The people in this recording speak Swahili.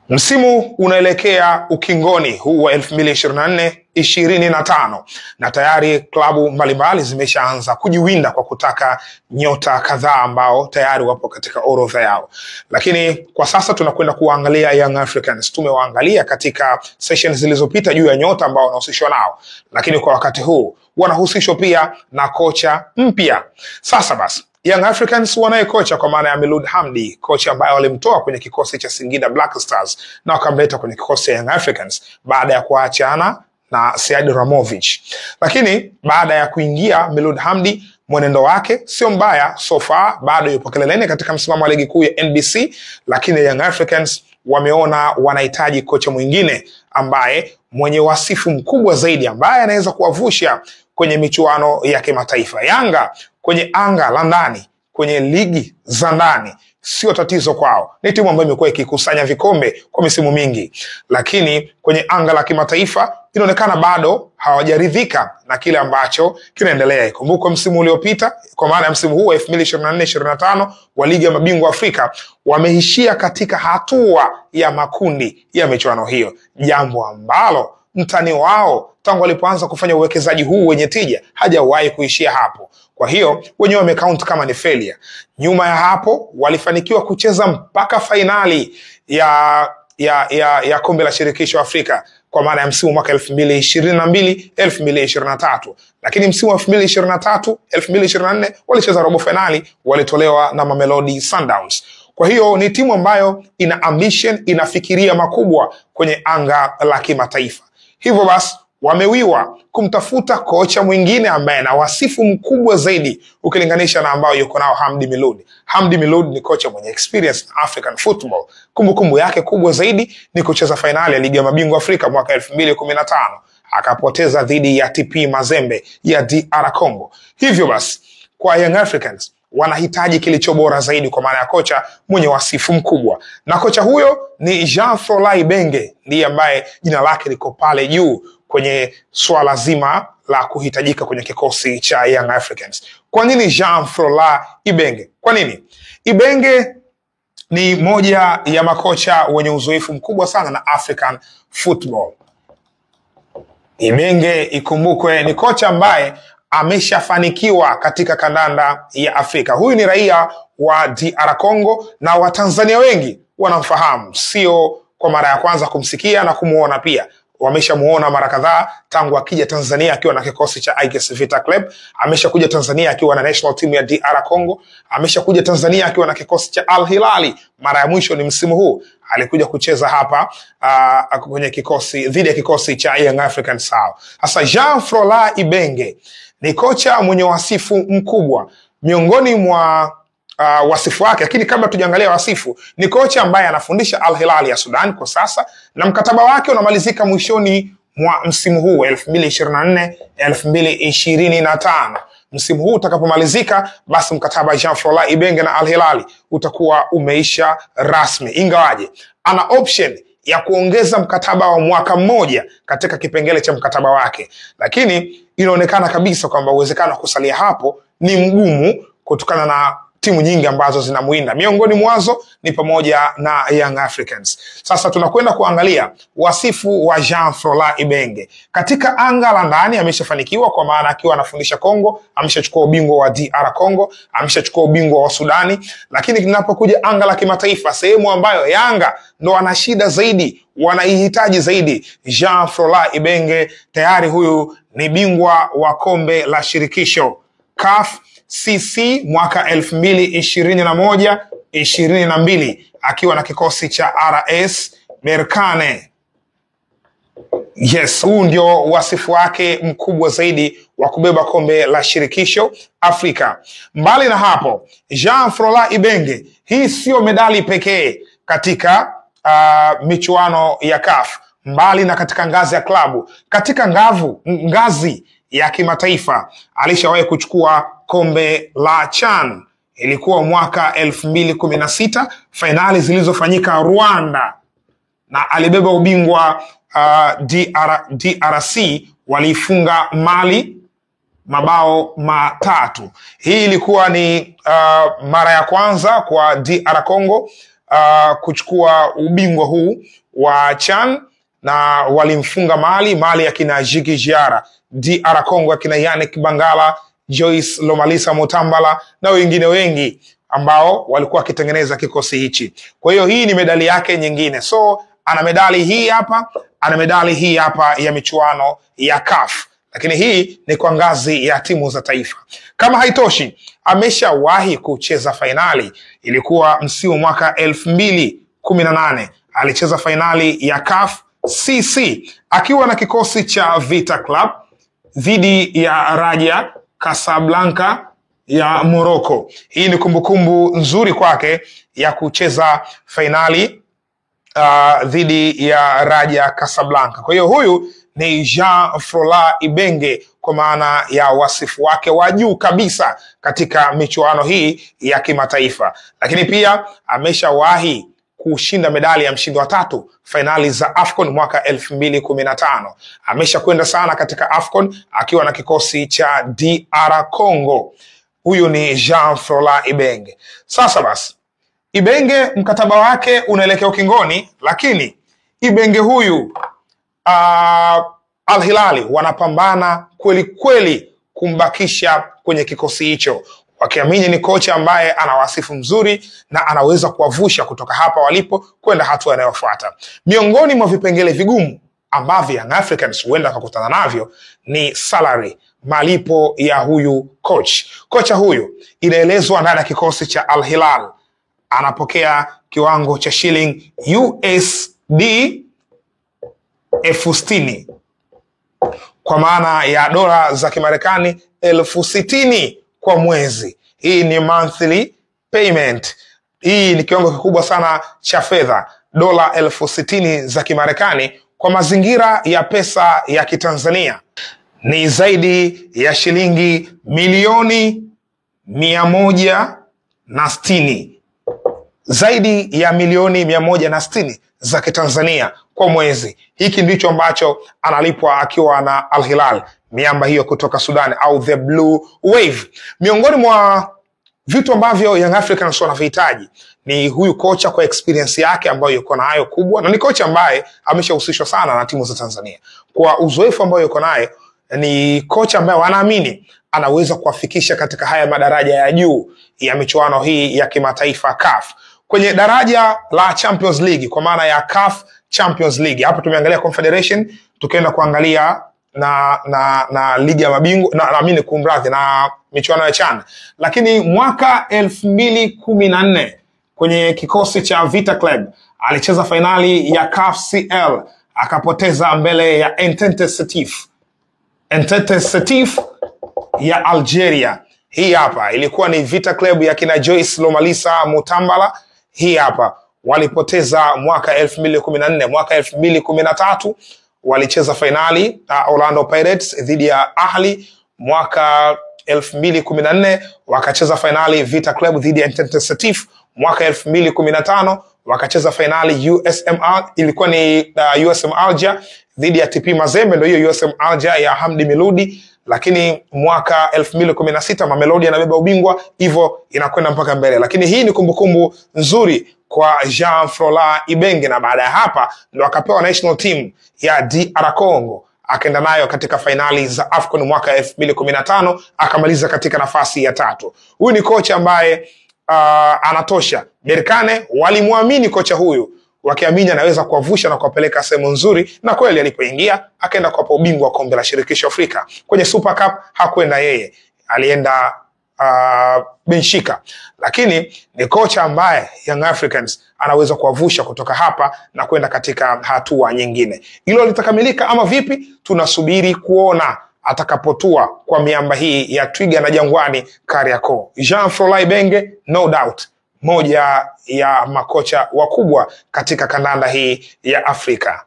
Msimu unaelekea ukingoni huu wa 2024-25 na tayari klabu mbalimbali zimeshaanza kujiwinda kwa kutaka nyota kadhaa ambao tayari wapo katika orodha yao. Lakini kwa sasa tunakwenda kuangalia Young Africans. Tumewaangalia katika sessions zilizopita juu ya nyota ambao wanahusishwa nao, lakini kwa wakati huu wanahusishwa pia na kocha mpya. Sasa basi Young Africans wanaye kocha kwa maana ya Miloud Hamdi, kocha ambaye walimtoa kwenye kikosi cha Singida Black Stars na wakamleta kwenye kikosi cha Young Africans baada ya kuachana na Sead Ramovic. Lakini baada ya kuingia Miloud Hamdi, mwenendo wake sio mbaya so far, bado yupo kileleni katika msimamo wa ligi kuu ya NBC, lakini Young Africans wameona wanahitaji kocha mwingine ambaye mwenye wasifu mkubwa zaidi, ambaye anaweza kuwavusha kwenye michuano ya kimataifa. Yanga kwenye anga la ndani, kwenye ligi za ndani sio tatizo kwao. Ni timu ambayo imekuwa ikikusanya vikombe kwa misimu mingi, lakini kwenye anga la kimataifa inaonekana bado hawajaridhika na kile ambacho kinaendelea. Kumbuka msimu uliopita, kwa maana ya msimu huu wa 2024-25 wa ligi ya mabingwa Afrika, wameishia katika hatua ya makundi ya michuano hiyo, jambo ambalo mtani wao tangu walipoanza kufanya uwekezaji huu wenye tija hajawahi kuishia hapo. Kwa hiyo wenyewe wamecount kama ni failure. Nyuma ya hapo walifanikiwa kucheza mpaka fainali ya kombe la shirikisho Afrika kwa maana ya msimu mwaka 2022-2023, lakini msimu wa 2023-2024 walicheza robo finali, walitolewa na Mamelodi Sundowns. Kwa hiyo ni timu ambayo ina ambition, inafikiria makubwa kwenye anga la kimataifa. Hivyo basi wamewiwa kumtafuta kocha mwingine ambaye ana wasifu mkubwa zaidi ukilinganisha na ambao yuko nao Hamdi Miloud. Hamdi Miloud ni kocha mwenye experience na African football. Kumbukumbu yake kubwa zaidi ni kucheza fainali ya ligi ya mabingwa Afrika mwaka 2015, akapoteza dhidi ya TP Mazembe ya DR Congo. Hivyo basi kwa Young Africans wanahitaji kilicho bora zaidi kwa maana ya kocha mwenye wasifu mkubwa, na kocha huyo ni Jean-Froid Ibenge, ndiye ambaye jina lake liko pale juu kwenye swala zima la kuhitajika kwenye kikosi cha Young Africans. Kwa nini Jean-Froid Ibenge? Kwa nini? Ibenge ni moja ya makocha wenye uzoefu mkubwa sana na African football. Ibenge, ikumbukwe, ni kocha ambaye ameshafanikiwa katika kandanda ya Afrika. Huyu ni raia wa DR Congo na Watanzania wengi wanamfahamu, sio kwa mara ya kwanza kumsikia na kumuona pia. Wameshamuona mara kadhaa tangu akija Tanzania akiwa na kikosi cha IKS Vita Club, ameshakuja Tanzania akiwa na national team ya DR Congo, ameshakuja Tanzania akiwa na kikosi cha Al Hilali. Mara ya mwisho ni msimu huu alikuja kucheza hapa kwenye kikosi dhidi ya kikosi cha Young Africans sao. Sasa Jean-Froid Ibenge ni kocha mwenye wasifu mkubwa. Miongoni mwa wasifu wake, lakini kabla tujaangalia wasifu, ni kocha ambaye anafundisha Al Hilal ya Sudan kwa sasa, na mkataba wake unamalizika mwishoni mwa msimu huu 2024-2025. Msimu huu utakapomalizika, basi mkataba Jean-Froid Ibenge na Al Hilal utakuwa umeisha rasmi, ingawaje ana option ya kuongeza mkataba wa mwaka mmoja katika kipengele cha mkataba wake, lakini inaonekana kabisa kwamba uwezekano wa kusalia hapo ni mgumu kutokana na timu nyingi ambazo zinamuinda. Miongoni mwazo ni pamoja na Young Africans. Sasa tunakwenda kuangalia wasifu wa Jean-Froid Ibenge. Katika anga la ndani ameshafanikiwa, kwa maana akiwa anafundisha Kongo, ameshachukua ubingwa wa DR Congo, ameshachukua ubingwa wa Sudani, lakini tunapokuja anga la kimataifa, sehemu ambayo Yanga ndo ana shida zaidi, wanaihitaji zaidi, Jean-Froid Ibenge tayari huyu ni bingwa wa kombe la shirikisho CAF CC mwaka 2021-22 akiwa na kikosi cha RS Berkane. Yes, huu ndio wasifu wake mkubwa zaidi wa kubeba kombe la shirikisho Afrika. Mbali na hapo, Jean-Froid Ibenge, hii sio medali pekee katika michuano ya CAF, mbali na katika ngazi ya klabu, katika ngazi ya kimataifa alishawahi kuchukua kombe la CHAN. Ilikuwa mwaka 2016, fainali zilizofanyika Rwanda, na alibeba ubingwa DRC waliifunga Mali mabao 3. Hii ilikuwa ni mara ya kwanza kwa DR Congo kuchukua ubingwa huu wa CHAN, na walimfunga Mali akina Djigui Diarra, DR Congo akina Yannick Bangala, Joyce Lomalisa Mutambala na wengine wengi ambao walikuwa wakitengeneza kikosi hichi. Kwa hiyo hii ni medali yake nyingine. So ana medali hii hapa, ana medali hii hapa ya michuano ya CAF. Lakini hii ni kwa ngazi ya timu za taifa. Kama haitoshi, ameshawahi kucheza fainali. Ilikuwa msimu mwaka 2018. Alicheza fainali ya CAF CC akiwa na kikosi cha Vita Club dhidi ya Raja Casablanca ya Morocco. Hii ni kumbukumbu nzuri kwake ya kucheza fainali dhidi ya Raja Casablanca. Kwa hiyo huyu ni Jean-Frola Ibenge kwa maana ya wasifu wake wa juu kabisa katika michuano hii ya kimataifa. Lakini pia ameshawahi kushinda medali ya mshindi wa 3 fainali za AFCON mwaka 2015. Amesha kwenda sana katika AFCON akiwa na kikosi cha DR Congo. Huyu ni Jean-Frola Ibenge. Sasa basi, Ibenge mkataba wake unaelekea ukingoni, lakini Ibenge huyu Al Hilal wanapambana kweli kweli kumbakisha kwenye kikosi hicho, wakiamini ni kocha ambaye ana wasifu mzuri na anaweza kuwavusha kutoka hapa walipo kwenda hatua inayofuata. Miongoni mwa vipengele vigumu ambavyo Young Africans huenda kukutana navyo ni salary, malipo ya huyu coach. Kocha huyu inaelezwa ndani ya kikosi cha Al Hilal anapokea kiwango cha shilling USD 60,000 kwa maana ya dola za Kimarekani 60,000 kwa mwezi. Hii ni monthly payment. Hii ni kiwango kikubwa sana cha fedha, dola 60,000 za Kimarekani. Kwa mazingira ya pesa ya Kitanzania ni zaidi ya shilingi milioni 160, zaidi ya milioni 160 za Kitanzania kwa mwezi. Hiki ndicho ambacho analipwa akiwa na Al Hilal, miamba hiyo kutoka Sudan, au the Blue Wave. Miongoni mwa vitu ambavyo Young Africans wanavihitaji ni huyu kocha kwa experience yake ambayo yuko nayo kubwa, na ni kocha ambaye ameshahusishwa sana na timu za Tanzania. Kwa uzoefu ambao yuko nayo, ni kocha ambaye wanaamini anaweza kuwafikisha katika haya madaraja ya juu ya michuano hii ya kimataifa CAF. Kwenye daraja la Champions League kwa maana ya CAF Champions League, hapo tumeangalia Confederation, tukaenda kuangalia na ligi ya mabingwa na michuano ya CHAN. Lakini mwaka 2014 kwenye kikosi cha Vita Club alicheza fainali ya CAF CL, akapoteza mbele ya Entente Setif ya Algeria. Hii hapa ilikuwa ni Vita Club ya kina Joyce Lomalisa Mutambala. Hii hapa walipoteza mwaka 2014. Mwaka 2013 walicheza fainali Orlando Pirates dhidi ya Ahli. Mwaka 2014 wakacheza fainali Vita Club dhidi ya Entente Setif. Mwaka 2015 wakacheza fainali ilikuwa ni USM Alger dhidi ya TP Mazembe, ndio hiyo USM Alger ya Hamdi Miludi. Lakini mwaka 2016 Mamelodi anabeba ubingwa, hivyo inakwenda mpaka mbele. Lakini hii ni kumbukumbu nzuri kwa Jean-Frola Ibenge, na baada ya hapa ndo akapewa national team ya DR Congo, akaenda nayo katika fainali za AFCON mwaka 2015, akamaliza katika nafasi ya 3. Huyu ni kocha ambaye anatosha. Berkane walimwamini kocha huyu, wakiamini anaweza kuwavusha na kuwapeleka sehemu nzuri, na kweli alipoingia akaenda kuwapa ubingwa wa kombe la shirikisho Afrika. Kwenye Super Cup hakwenda yeye, alienda Benfica. Lakini ni kocha ambaye Young Africans anaweza kuwavusha kutoka hapa na kwenda katika hatua nyingine. Hilo litakamilika ama vipi? Tunasubiri kuona atakapotua kwa miamba hii ya Twiga na Jangwani Kariakoo. Jean-Frola Ibenge, no doubt, moja ya makocha wakubwa katika kandanda hii ya Afrika.